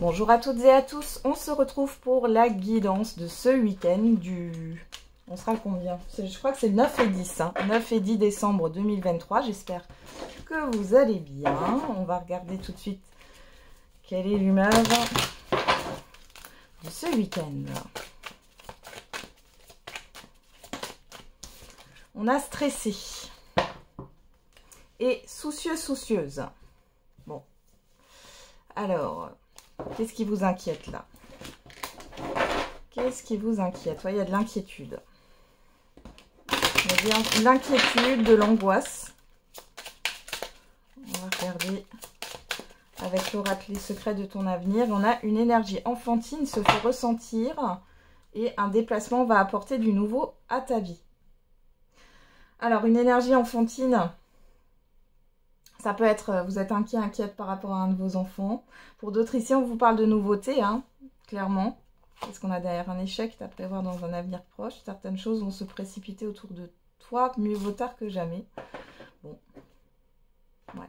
Bonjour à toutes et à tous, on se retrouve pour la guidance de ce week-end On sera combien? Je crois que c'est le 9 et 10, 9 et 10 décembre 2023, j'espère que vous allez bien. On va regarder tout de suite quelle est l'humeur de ce week-end. On a stressé et soucieux, soucieuse. Bon, alors, qu'est-ce qui vous inquiète là? Qu'est-ce qui vous inquiète? Ouais, il y a de l'inquiétude. Il y a de l'inquiétude, de l'angoisse. On va regarder avec l'oracle les secrets de ton avenir. On a une énergie enfantine se fait ressentir et un déplacement va apporter du nouveau à ta vie. Alors, une énergie enfantine, ça peut être, vous êtes inquiète par rapport à un de vos enfants. Pour d'autres, ici, on vous parle de nouveautés, clairement. Parce qu'on a derrière un échec à prévoir dans un avenir proche. Certaines choses vont se précipiter autour de toi, mieux vaut tard que jamais. Bon, ouais.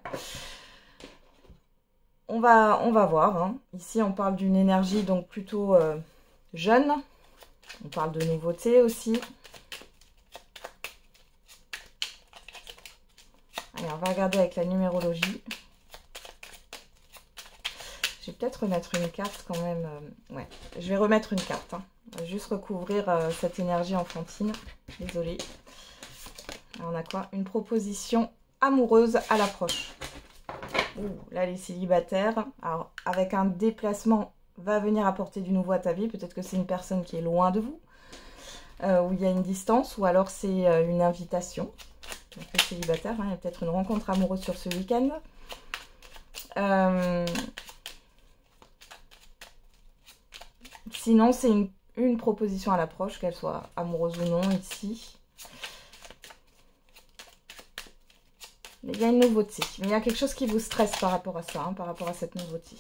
On va voir. Ici, on parle d'une énergie donc plutôt jeune. On parle de nouveautés aussi. Allez, on va regarder avec la numérologie. Je vais peut-être remettre une carte quand même. Ouais, je vais remettre une carte. On va juste recouvrir cette énergie enfantine. Désolée. Alors, on a quoi? Une proposition amoureuse à l'approche. Là, les célibataires, alors, avec un déplacement, va venir apporter du nouveau à ta vie. Peut-être que c'est une personne qui est loin de vous, où il y a une distance, ou alors c'est une invitation. Donc, les célibataires, il y a peut-être une rencontre amoureuse sur ce week-end. Sinon, c'est une proposition à l'approche, qu'elle soit amoureuse ou non, ici. Mais il y a une nouveauté. Mais il y a quelque chose qui vous stresse par rapport à ça, par rapport à cette nouveauté.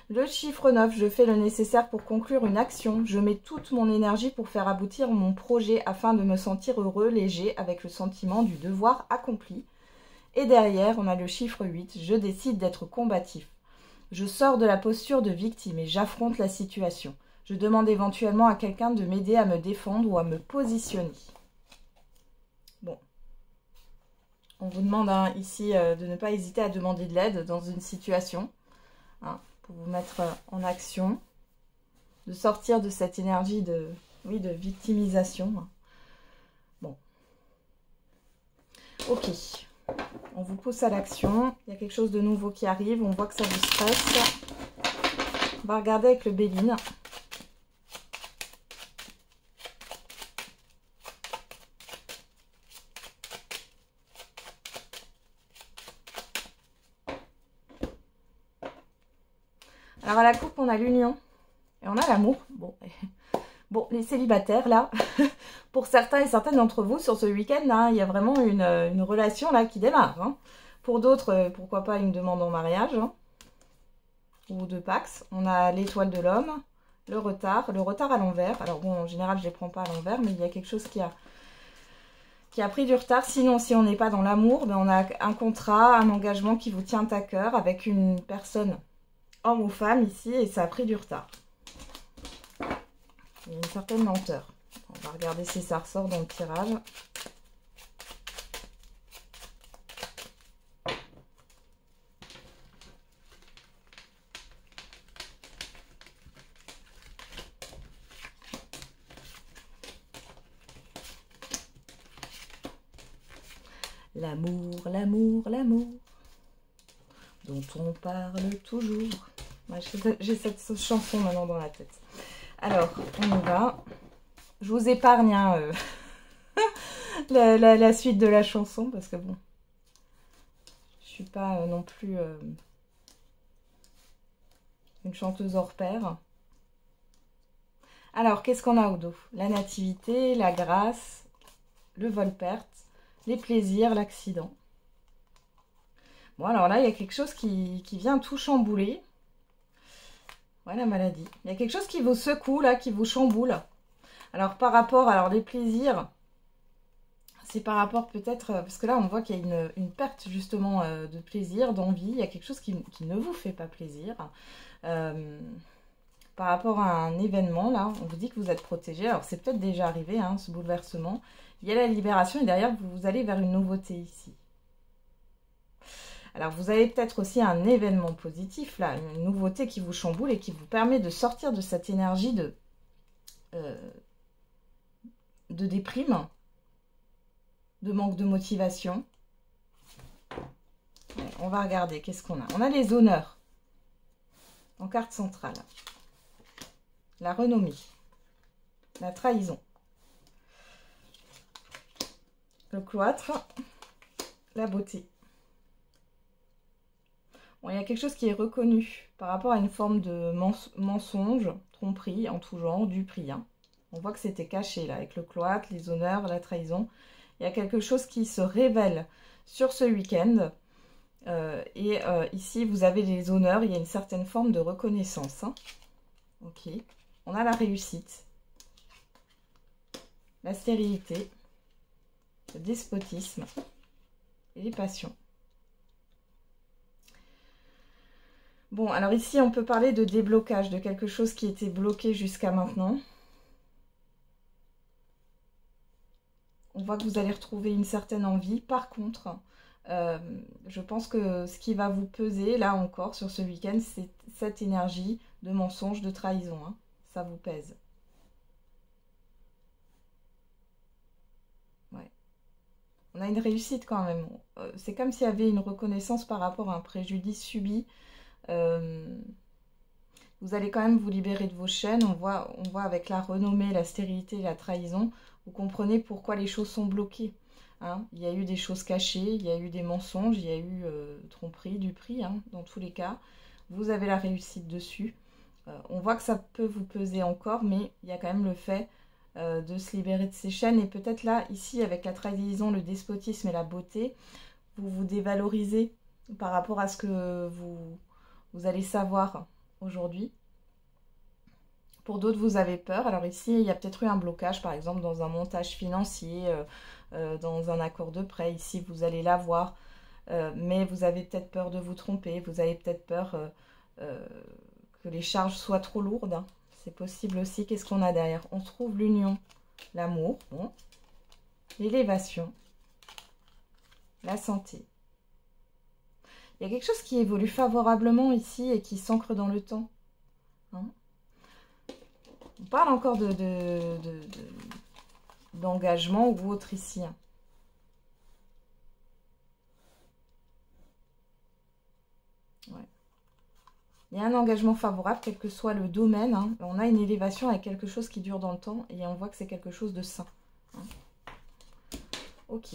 Le chiffre 9, je fais le nécessaire pour conclure une action. Je mets toute mon énergie pour faire aboutir mon projet afin de me sentir heureux, léger, avec le sentiment du devoir accompli. Et derrière, on a le chiffre 8. Je décide d'être combatif. Je sors de la posture de victime et j'affronte la situation. Je demande éventuellement à quelqu'un de m'aider à me défendre ou à me positionner. Bon. On vous demande ici de ne pas hésiter à demander de l'aide dans une situation. Pour vous mettre en action. De sortir de cette énergie de victimisation. Bon. Ok. On vous pousse à l'action. Il y a quelque chose de nouveau qui arrive. On voit que ça vous stresse. On va regarder avec le Béline. Alors à la coupe, on a l'union et on a l'amour. Bon, les célibataires, là, pour certains et certaines d'entre vous, sur ce week-end, il y a vraiment une relation là qui démarre. Pour d'autres, pourquoi pas une demande en mariage ou de Pax. On a l'étoile de l'homme, le retard à l'envers. Alors bon, en général, je ne les prends pas à l'envers, mais il y a quelque chose qui a pris du retard. Sinon, si on n'est pas dans l'amour, on a un contrat, un engagement qui vous tient à cœur avec une personne, homme ou femme ici, et ça a pris du retard. Il y a une certaine lenteur. On va regarder si ça ressort dans le tirage. L'amour, l'amour, l'amour, dont on parle toujours. Ouais, j'ai cette chanson maintenant dans la tête. Alors, on y va. Je vous épargne la suite de la chanson parce que bon, je suis pas non plus une chanteuse hors pair. Alors, qu'est-ce qu'on a au dos? La nativité, la grâce, le vol-perte, les plaisirs, l'accident. Bon, alors là, il y a quelque chose qui vient tout chambouler. Ouais, la maladie. Il y a quelque chose qui vous secoue, là, qui vous chamboule. Alors, par rapport, les plaisirs, c'est par rapport peut-être, parce que là, on voit qu'il y a une perte, justement, de plaisir, d'envie. Il y a quelque chose qui ne vous fait pas plaisir. par rapport à un événement, là, on vous dit que vous êtes protégé. Alors, c'est peut-être déjà arrivé, hein, ce bouleversement. Il y a la libération et derrière, vous allez vers une nouveauté ici. Alors, vous avez peut-être aussi un événement positif, là, une nouveauté qui vous chamboule et qui vous permet de sortir de cette énergie de déprime, de manque de motivation. Ouais, on va regarder, qu'est-ce qu'on a? On a les honneurs en carte centrale. La renommée, la trahison, le cloître, la beauté. Bon, il y a quelque chose qui est reconnu par rapport à une forme de mensonge, tromperie en tout genre, duperie. Hein. On voit que c'était caché là, avec le cloître, les honneurs, la trahison. Il y a quelque chose qui se révèle sur ce week-end. Ici, vous avez les honneurs, il y a une certaine forme de reconnaissance. Hein. Ok. On a la réussite, la stérilité, le despotisme et les passions. Bon, alors ici, on peut parler de déblocage, de quelque chose qui était bloqué jusqu'à maintenant. On voit que vous allez retrouver une certaine envie. Par contre, je pense que ce qui va vous peser, là encore, sur ce week-end, c'est cette énergie de mensonge, de trahison. Hein. Ça vous pèse. Ouais. On a une réussite quand même. C'est comme s'il y avait une reconnaissance par rapport à un préjudice subi. Vous allez quand même vous libérer de vos chaînes. On voit avec la renommée, la stérilité, la trahison, vous comprenez pourquoi les choses sont bloquées. Hein. Il y a eu des choses cachées, il y a eu des mensonges, il y a eu tromperie, duperie, hein, dans tous les cas. Vous avez la réussite dessus. On voit que ça peut vous peser encore, mais il y a quand même le fait de se libérer de ces chaînes. Et peut-être là, ici, avec la trahison, le despotisme et la beauté, vous vous dévalorisez par rapport à ce que vous allez savoir aujourd'hui. Pour d'autres, vous avez peur. Alors ici, il y a peut-être eu un blocage, par exemple, dans un montage financier, dans un accord de prêt. Ici, vous allez l'avoir, mais vous avez peut-être peur de vous tromper. Vous avez peut-être peur que les charges soient trop lourdes. Hein. C'est possible aussi. Qu'est-ce qu'on a derrière? On trouve l'union, l'amour, bon, l'élévation, la santé. Il y a quelque chose qui évolue favorablement ici et qui s'ancre dans le temps. Hein. On parle encore d'engagement ou autre ici. Hein. Ouais. Il y a un engagement favorable, quel que soit le domaine. Hein. On a une élévation avec quelque chose qui dure dans le temps et on voit que c'est quelque chose de sain. Hein. Ok.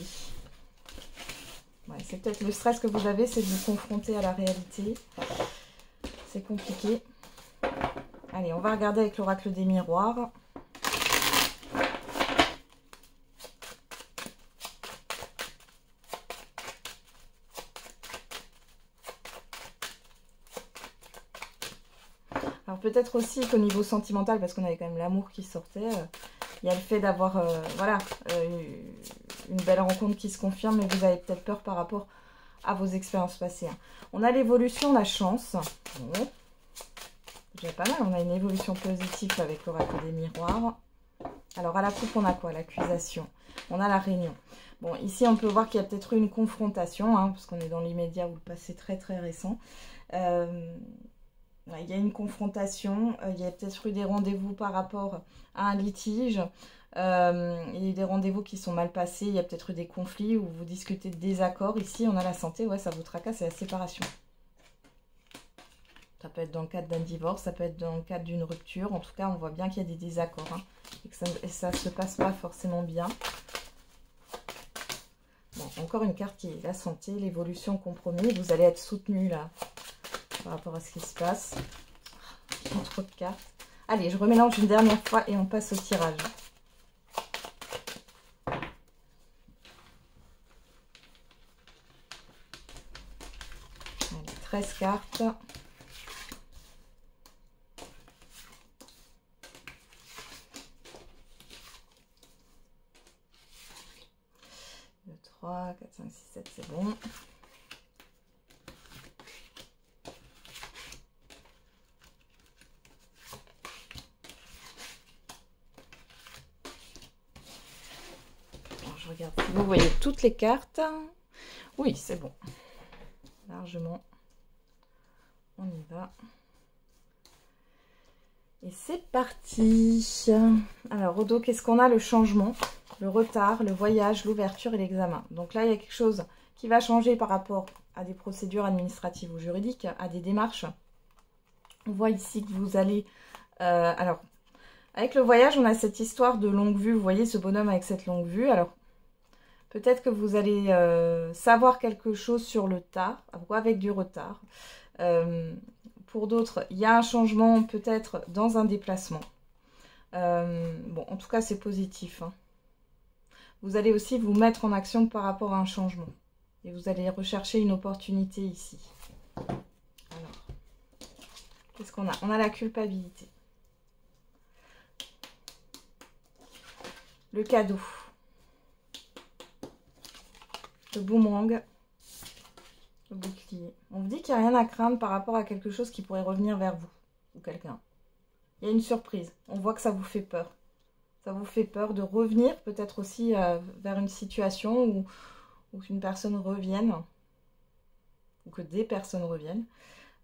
Ouais, c'est peut-être le stress que vous avez, c'est de vous confronter à la réalité. C'est compliqué. Allez, on va regarder avec l'oracle des miroirs. Alors peut-être aussi qu'au niveau sentimental, parce qu'on avait quand même l'amour qui sortait, il y a le fait d'avoir voilà, une belle rencontre qui se confirme, mais vous avez peut-être peur par rapport à vos expériences passées. Hein. On a l'évolution, la chance. Bon. Déjà pas mal, on a une évolution positive avec l'oracle des miroirs. Alors à la coupe, on a quoi? L'accusation. On a la réunion. Bon, ici, on peut voir qu'il y a peut-être eu une confrontation, hein, parce qu'on est dans l'immédiat ou le passé très très récent. Il y a une confrontation, il y a peut-être eu des rendez-vous par rapport à un litige. Il y a eu des rendez-vous qui sont mal passés, il y a peut-être eu des conflits où vous discutez de désaccords. Ici, on a la santé, ouais, ça vous tracasse, c'est la séparation. Ça peut être dans le cadre d'un divorce, ça peut être dans le cadre d'une rupture. En tout cas, on voit bien qu'il y a des désaccords hein, et que ça ne se passe pas forcément bien. Bon, encore une carte qui est la santé, l'évolution, compromis. Vous allez être soutenu là par rapport à ce qui se passe. Trop de cartes. Allez, je remélange une dernière fois et on passe au tirage. Allez, 13 cartes. Deux, 3, 4, 5, 6, 7, c'est bon. regarde si vous voyez toutes les cartes. Oui, c'est bon. Largement. On y va. Et c'est parti. Alors, au dos, qu'est-ce qu'on a? Le changement, le retard, le voyage, l'ouverture et l'examen. Donc là, il y a quelque chose qui va changer par rapport à des procédures administratives ou juridiques, à des démarches. On voit ici que vous allez... alors, avec le voyage, on a cette histoire de longue vue. Vous voyez ce bonhomme avec cette longue vue. Alors, peut-être que vous allez savoir quelque chose sur le tard, ou avec du retard. Pour d'autres, il y a un changement peut-être dans un déplacement. Bon, en tout cas, c'est positif. Hein. Vous allez aussi vous mettre en action par rapport à un changement. Et vous allez rechercher une opportunité ici. Alors, qu'est-ce qu'on a? On a la culpabilité. Le cadeau. Le boomerang. Le bouclier. On vous dit qu'il n'y a rien à craindre par rapport à quelque chose qui pourrait revenir vers vous. Ou quelqu'un. Il y a une surprise. On voit que ça vous fait peur. Ça vous fait peur de revenir peut-être aussi vers une situation où qu'une personne revienne. Ou que des personnes reviennent.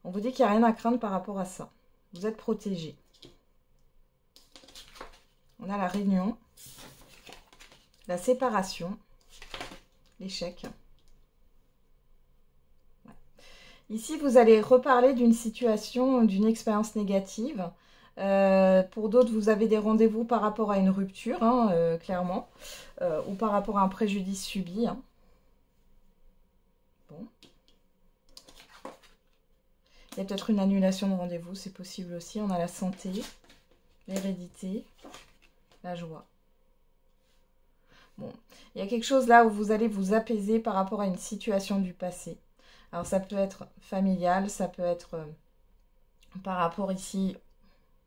On vous dit qu'il n'y a rien à craindre par rapport à ça. Vous êtes protégé. On a la réunion. La séparation. L'échec. Ouais. Ici, vous allez reparler d'une situation, d'une expérience négative. Pour d'autres, vous avez des rendez-vous par rapport à une rupture, hein, clairement. Ou par rapport à un préjudice subi. Hein. Bon. Il y a peut-être une annulation de rendez-vous, c'est possible aussi. On a la santé, l'hérédité, la joie. Bon, il y a quelque chose là où vous allez vous apaiser par rapport à une situation du passé. Alors ça peut être familial, ça peut être par rapport ici...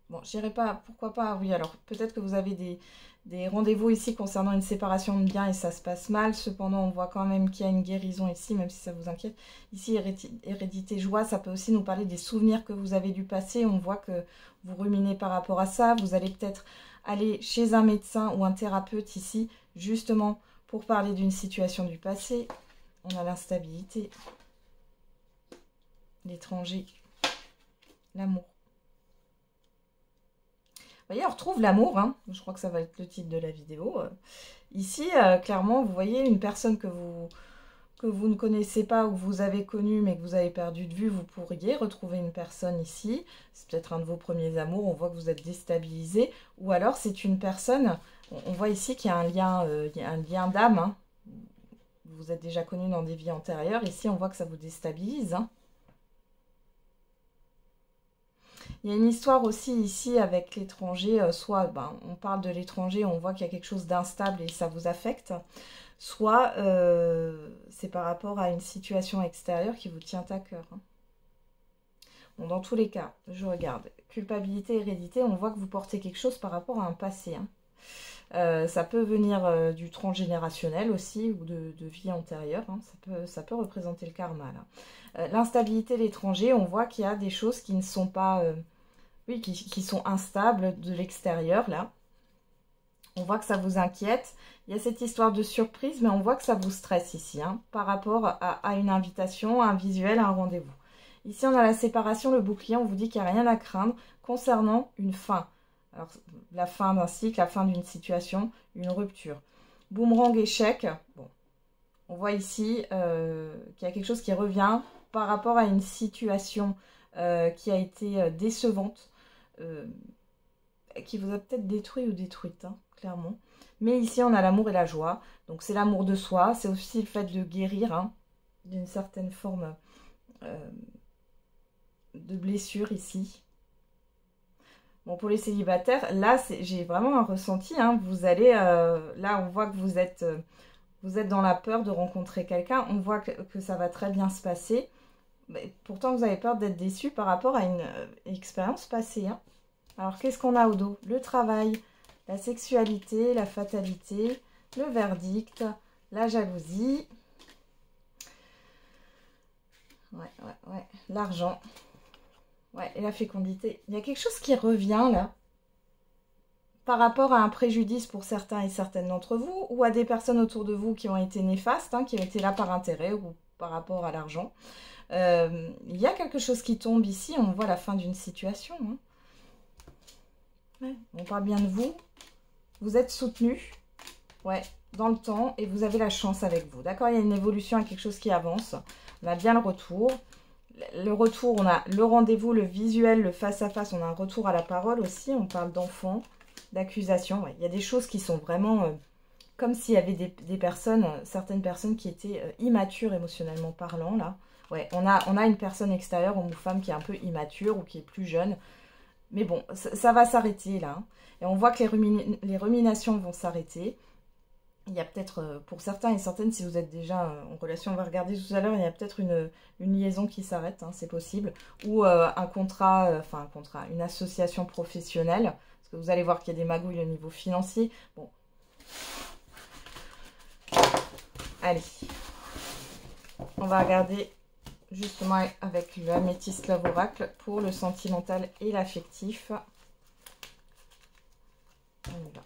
Bon, je dirais pas, pourquoi pas, oui, alors peut-être que vous avez des rendez-vous ici concernant une séparation de biens et ça se passe mal. Cependant, on voit quand même qu'il y a une guérison ici, même si ça vous inquiète. Ici, hérédité, joie, ça peut aussi nous parler des souvenirs que vous avez du passé. On voit que vous ruminez par rapport à ça. Vous allez peut-être aller chez un médecin ou un thérapeute ici, justement pour parler d'une situation du passé. On a l'instabilité, l'étranger, l'amour. Vous voyez, on retrouve l'amour, hein. Je crois que ça va être le titre de la vidéo. Ici, clairement, vous voyez une personne que vous ne connaissez pas ou que vous avez connue mais que vous avez perdu de vue, vous pourriez retrouver une personne ici. C'est peut-être un de vos premiers amours, on voit que vous êtes déstabilisé. Ou alors, c'est une personne, on voit ici qu'il y a un lien d'âme. Hein. Vous êtes déjà connu dans des vies antérieures. Ici, on voit que ça vous déstabilise, hein. Il y a une histoire aussi ici avec l'étranger, soit on parle de l'étranger, on voit qu'il y a quelque chose d'instable et ça vous affecte, soit c'est par rapport à une situation extérieure qui vous tient à cœur. Hein. Bon, dans tous les cas, je regarde, culpabilité, hérédité, on voit que vous portez quelque chose par rapport à un passé. Hein. Ça peut venir du transgénérationnel aussi, ou de vie antérieure, hein. Ça peut représenter le karma là. L'instabilité, l'étranger, on voit qu'il y a des choses qui ne sont pas... oui, qui sont instables de l'extérieur, là. On voit que ça vous inquiète. Il y a cette histoire de surprise, mais on voit que ça vous stresse ici, hein, par rapport à une invitation, à un visuel, à un rendez-vous. Ici, on a la séparation, le bouclier, on vous dit qu'il n'y a rien à craindre concernant une fin. Alors, la fin d'un cycle, la fin d'une situation, une rupture. Boomerang, échec, bon. On voit ici qu'il y a quelque chose qui revient par rapport à une situation qui a été décevante, qui vous a peut-être détruit ou détruite, hein, clairement. Mais ici, on a l'amour et la joie. Donc, c'est l'amour de soi. C'est aussi le fait de guérir, hein, d'une certaine forme de blessure ici. Bon, pour les célibataires, là, j'ai vraiment un ressenti. Hein, vous allez... là, on voit que vous êtes dans la peur de rencontrer quelqu'un. On voit que ça va très bien se passer. Mais pourtant, vous avez peur d'être déçu par rapport à une expérience passée. Hein. Alors, qu'est-ce qu'on a au dos? Le travail, la sexualité, la fatalité, le verdict, la jalousie. Ouais. L'argent. Ouais, et la fécondité. Il y a quelque chose qui revient, là. par rapport à un préjudice pour certains et certaines d'entre vous, ou à des personnes autour de vous qui ont été néfastes, hein, qui ont été là par intérêt ou par rapport à l'argent. Il y a quelque chose qui tombe ici, on voit la fin d'une situation. Hein. Ouais, on parle bien de vous. Vous êtes soutenu, ouais, dans le temps, et vous avez la chance avec vous. D'accord, il y a une évolution, à quelque chose qui avance. On a bien le retour. Le retour, on a le rendez-vous, le visuel, le face-à-face. On a un retour à la parole aussi. On parle d'enfants, d'accusation. Ouais, il y a des choses qui sont vraiment comme s'il y avait des personnes, certaines personnes qui étaient immatures émotionnellement parlant, là. Ouais, on a une personne extérieure, homme ou femme, qui est un peu immature ou qui est plus jeune. Mais bon, ça va s'arrêter là. Hein. Et on voit que les ruminations vont s'arrêter. Il y a peut-être, pour certains et certaines, si vous êtes déjà en relation, on va regarder tout à l'heure, il y a peut-être une liaison qui s'arrête, hein, c'est possible. Ou un contrat, une association professionnelle. Parce que vous allez voir qu'il y a des magouilles au niveau financier. Bon. Allez. On va regarder justement avec l'améthyste Love Oracle pour le sentimental et l'affectif. On y va.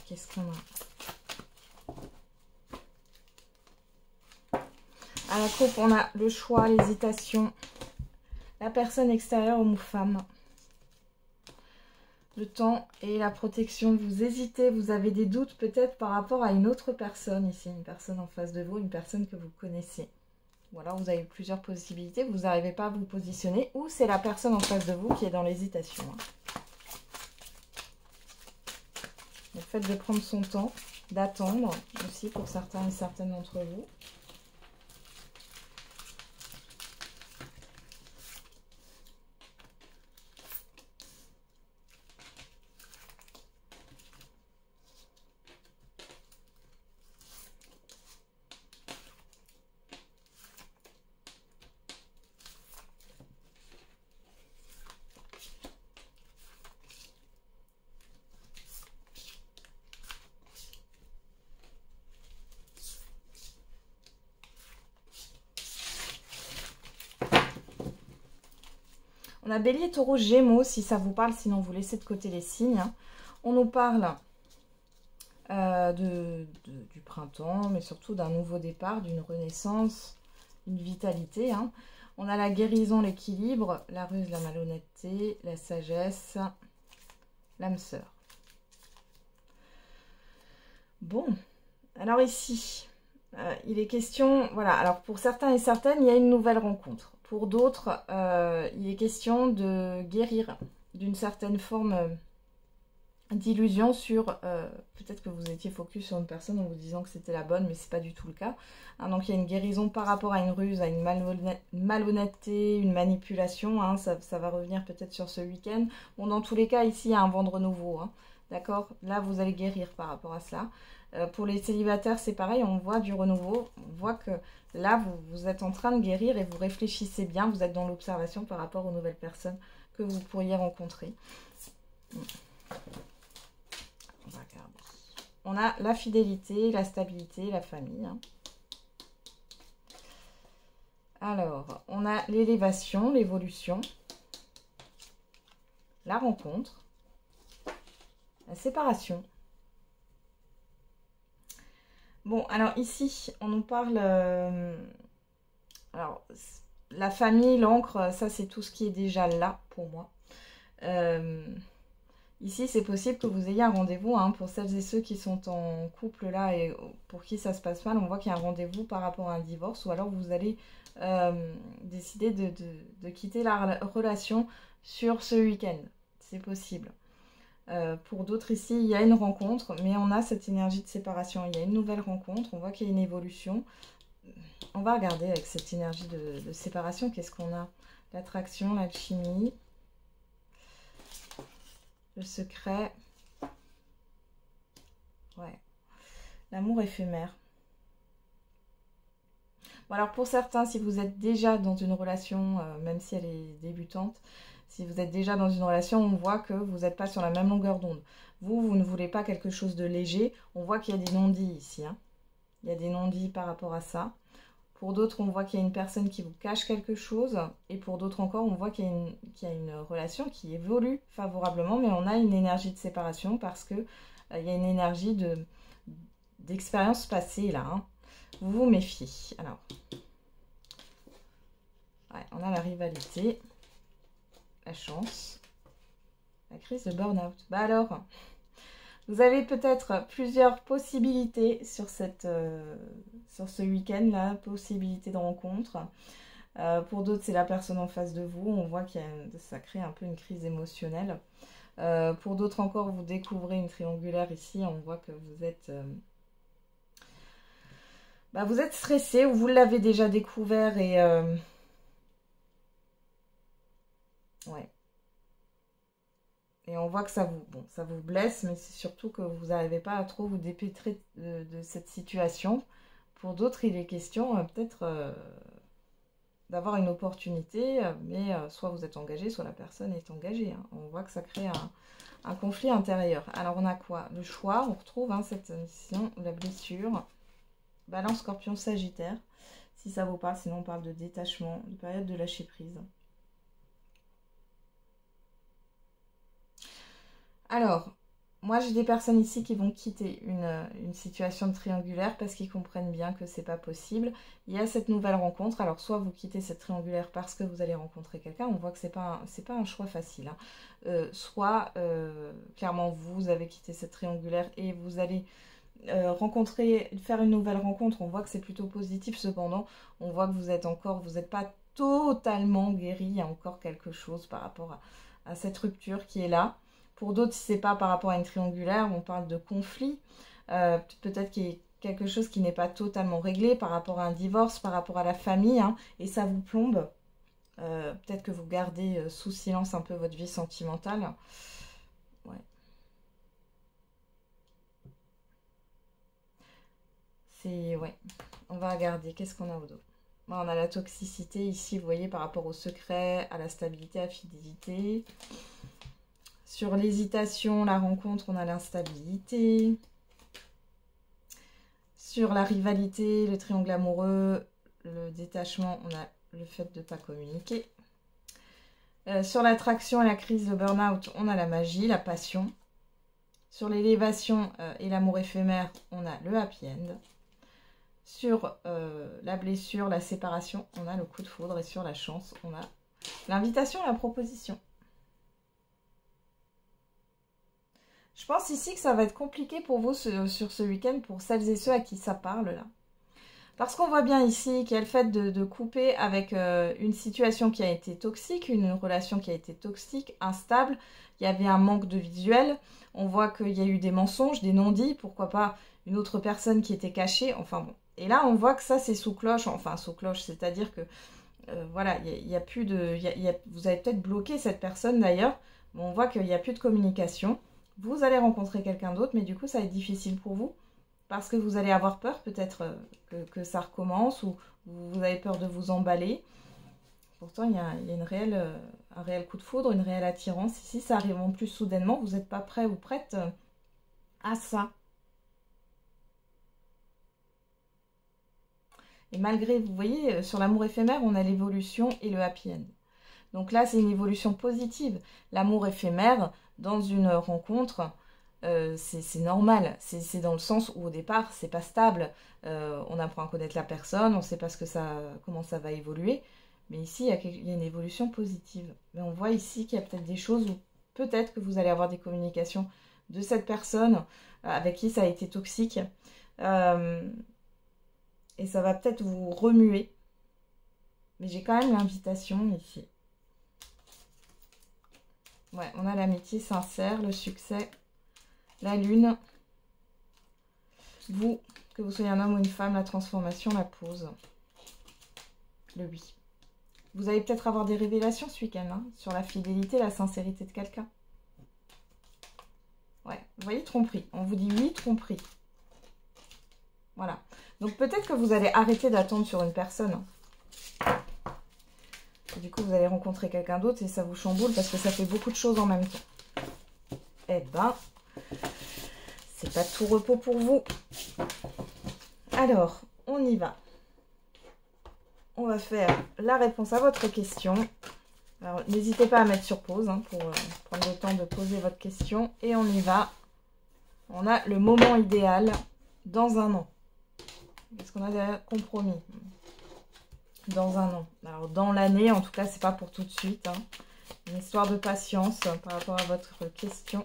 Qu'est-ce qu'on a? À la coupe, on a le choix, l'hésitation, la personne extérieure, homme ou femme, le temps et la protection. Vous hésitez, vous avez des doutes peut-être par rapport à une autre personne ici, une personne en face de vous, une personne que vous connaissez. Ou alors vous avez plusieurs possibilités, vous n'arrivez pas à vous positionner, ou c'est la personne en face de vous qui est dans l'hésitation. Le fait de prendre son temps, d'attendre aussi pour certains et certaines d'entre vous. On a Bélier, Taureau, Gémeaux, si ça vous parle, sinon vous laissez de côté les signes. On nous parle du printemps, mais surtout d'un nouveau départ, d'une renaissance, une vitalité. Hein. On a la guérison, l'équilibre, la ruse, la malhonnêteté, la sagesse, l'âme sœur. Bon, alors ici, il est question, voilà, alors pour certains et certaines, il y a une nouvelle rencontre. Pour d'autres, il est question de guérir d'une certaine forme d'illusion sur, peut-être que vous étiez focus sur une personne en vous disant que c'était la bonne, mais ce n'est pas du tout le cas. Hein, donc il y a une guérison par rapport à une ruse, à une malhonnêteté, une manipulation, hein, ça va revenir peut-être sur ce week-end. Bon, dans tous les cas, ici, il y a un vent de renouveau, hein, d'accord? Là, vous allez guérir par rapport à cela. Pour les célibataires, c'est pareil, on voit du renouveau, on voit que là, vous êtes en train de guérir et vous réfléchissez bien, vous êtes dans l'observation par rapport aux nouvelles personnes que vous pourriez rencontrer. On va regarder. On a la fidélité, la stabilité, la famille. Hein. Alors, on a l'élévation, l'évolution, la rencontre, la séparation. Bon, alors ici, on nous parle... alors, la famille, l'encre, ça c'est tout ce qui est déjà là pour moi. Ici, c'est possible que vous ayez un rendez-vous hein, pour celles et ceux qui sont en couple là et pour qui ça se passe mal. On voit qu'il y a un rendez-vous par rapport à un divorce ou alors vous allez décider de quitter la relation sur ce week-end. C'est possible. Pour d'autres ici, il y a une rencontre, mais on a cette énergie de séparation. Il y a une nouvelle rencontre, on voit qu'il y a une évolution. On va regarder avec cette énergie de séparation, qu'est-ce qu'on a? L'attraction, l'alchimie, le secret. Ouais. L'amour éphémère. Bon, alors pour certains, si vous êtes déjà dans une relation, même si elle est débutante, Si vous êtes déjà dans une relation, on voit que vous n'êtes pas sur la même longueur d'onde. Vous ne voulez pas quelque chose de léger. On voit qu'il y a des non-dits ici. Hein. Il y a des non-dits par rapport à ça. Pour d'autres, on voit qu'il y a une personne qui vous cache quelque chose. Et pour d'autres encore, on voit qu'il y a une relation qui évolue favorablement. Mais on a une énergie de séparation parce que il y a une énergie d'expérience passée là. Hein. Vous vous méfiez. Alors, ouais, on a la rivalité, la chance, la crise de burn-out. Bah alors, vous avez peut-être plusieurs possibilités sur ce week-end-là, possibilités de rencontre. Pour d'autres, c'est la personne en face de vous. On voit que ça crée un peu une crise émotionnelle. Pour d'autres encore, vous découvrez une triangulaire ici. On voit que vous êtes stressé ou vous l'avez déjà découvert et... ouais. Et on voit que ça vous blesse, mais c'est surtout que vous n'arrivez pas à trop vous dépêtrer de cette situation. Pour d'autres, il est question peut-être d'avoir une opportunité, mais soit vous êtes engagé, soit la personne est engagée. Hein. On voit que ça crée un conflit intérieur. Alors on a quoi? Le choix, on retrouve cette mission, la blessure. Balance, Scorpion, Sagittaire. Si ça vaut pas, sinon on parle de détachement, de période de lâcher prise. Alors, moi j'ai des personnes ici qui vont quitter une situation de triangulaire parce qu'ils comprennent bien que c'est pas possible. Il y a cette nouvelle rencontre. Alors, soit vous quittez cette triangulaire parce que vous allez rencontrer quelqu'un. On voit que c'est pas un choix facile. Hein. Soit, clairement, vous avez quitté cette triangulaire et vous allez faire une nouvelle rencontre. On voit que c'est plutôt positif. Cependant, on voit que vous n'êtes pas totalement guéri. Il y a encore quelque chose par rapport à cette rupture qui est là. Pour d'autres, si ce n'est pas par rapport à une triangulaire, on parle de conflit. Peut-être qu'il y a quelque chose qui n'est pas totalement réglé par rapport à un divorce, par rapport à la famille, hein, et ça vous plombe. Peut-être que vous gardez sous silence un peu votre vie sentimentale. Ouais. Ouais. On va regarder. Qu'est-ce qu'on a au dos? Bon, on a la toxicité ici, vous voyez, par rapport au secret, à la stabilité, à la fidélité. Sur l'hésitation, la rencontre, on a l'instabilité. Sur la rivalité, le triangle amoureux, le détachement, on a le fait de ne pas communiquer. Sur l'attraction et la crise, le burn-out, on a la magie, la passion. Sur l'élévation et l'amour éphémère, on a le happy end. Sur la blessure, la séparation, on a le coup de foudre. Et sur la chance, on a l'invitation et la proposition. Je pense ici que ça va être compliqué pour vous sur ce week-end, pour celles et ceux à qui ça parle là. Parce qu'on voit bien ici qu'il y a le fait de couper avec une situation qui a été toxique, une relation qui a été toxique, instable. Il y avait un manque de visuel. On voit qu'il y a eu des mensonges, des non-dits, pourquoi pas une autre personne qui était cachée. Enfin bon. Et là, on voit que ça, c'est sous cloche. Enfin, sous cloche, c'est-à-dire que, voilà, il y a plus de... vous avez peut-être bloqué cette personne d'ailleurs. Mais on voit qu'il n'y a plus de communication. Vous allez rencontrer quelqu'un d'autre, mais du coup, ça va être difficile pour vous. Parce que vous allez avoir peur, peut-être, que ça recommence, ou vous avez peur de vous emballer. Pourtant, il y a un réel coup de foudre, une réelle attirance. Ici, ça arrive en plus soudainement. Vous n'êtes pas prêt ou prête à ça. Et malgré, vous voyez, sur l'amour éphémère, on a l'évolution et le happy end. Donc là, c'est une évolution positive. L'amour éphémère, dans une rencontre, c'est normal. C'est dans le sens où au départ, c'est pas stable. On apprend à connaître la personne, on ne sait pas comment ça va évoluer. Mais ici, il y a une évolution positive. Mais on voit ici qu'il y a peut-être des choses où peut-être que vous allez avoir des communications de cette personne avec qui ça a été toxique. Et ça va peut-être vous remuer. Mais j'ai quand même l'invitation ici. Ouais, on a l'amitié sincère, le succès, la lune. Vous, que vous soyez un homme ou une femme, la transformation, la pause. Le oui. Vous allez peut-être avoir des révélations ce week-end, hein, sur la fidélité, la sincérité de quelqu'un. Ouais, vous voyez, tromperie. On vous dit oui, tromperie. Voilà. Donc peut-être que vous allez arrêter d'attendre sur une personne. Du coup, vous allez rencontrer quelqu'un d'autre et ça vous chamboule parce que ça fait beaucoup de choses en même temps. Eh ben, c'est pas tout repos pour vous. Alors, on y va. On va faire la réponse à votre question. Alors, n'hésitez pas à mettre sur pause hein, pour prendre le temps de poser votre question. Et on y va. On a le moment idéal dans un an. Est-ce qu'on a des compromis? Dans un an. Alors, dans l'année, en tout cas, c'est pas pour tout de suite. Hein. Une histoire de patience par rapport à votre question.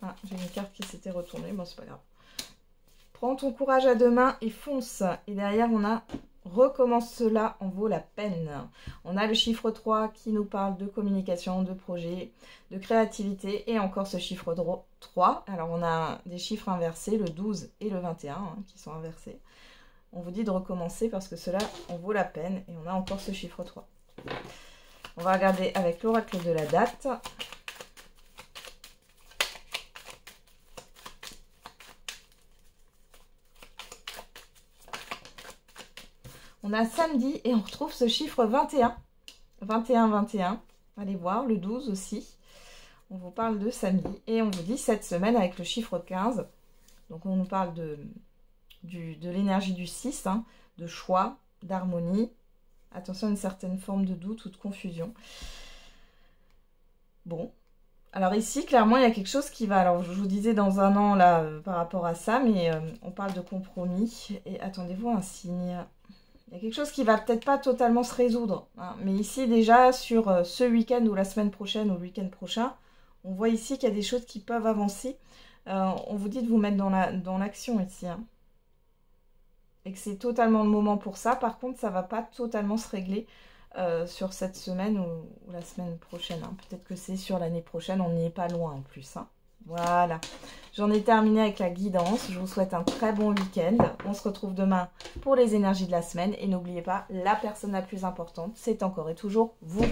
Ah, j'ai une carte qui s'était retournée. Bon, c'est pas grave. Prends ton courage à deux mains et fonce. Et derrière, on a recommence cela en vaut la peine. On a le chiffre 3 qui nous parle de communication, de projet, de créativité. Et encore ce chiffre 3. Alors, on a des chiffres inversés, le 12 et le 21 hein, qui sont inversés. On vous dit de recommencer parce que cela en vaut la peine. Et on a encore ce chiffre 3. On va regarder avec l'oracle de la date. On a samedi et on retrouve ce chiffre 21. 21, 21. Allez voir, le 12 aussi. On vous parle de samedi. Et on vous dit cette semaine avec le chiffre 15. Donc on nous parle de l'énergie du 6, hein, de choix, d'harmonie. Attention à une certaine forme de doute ou de confusion. Bon. Alors ici, clairement, il y a quelque chose qui va... Alors, je vous disais dans un an, là, par rapport à ça, mais on parle de compromis. Et attendez-vous un signe. Il y a quelque chose qui va peut-être pas totalement se résoudre. Hein. Mais ici, déjà, sur ce week-end ou la semaine prochaine ou le week-end prochain, on voit ici qu'il y a des choses qui peuvent avancer. On vous dit de vous mettre dans l'action ici. Hein. Et que c'est totalement le moment pour ça. Par contre, ça ne va pas totalement se régler sur cette semaine ou la semaine prochaine. Hein. Peut-être que c'est sur l'année prochaine. On n'y est pas loin en plus. Hein. Voilà. J'en ai terminé avec la guidance. Je vous souhaite un très bon week-end. On se retrouve demain pour les énergies de la semaine. Et n'oubliez pas, la personne la plus importante, c'est encore et toujours vous.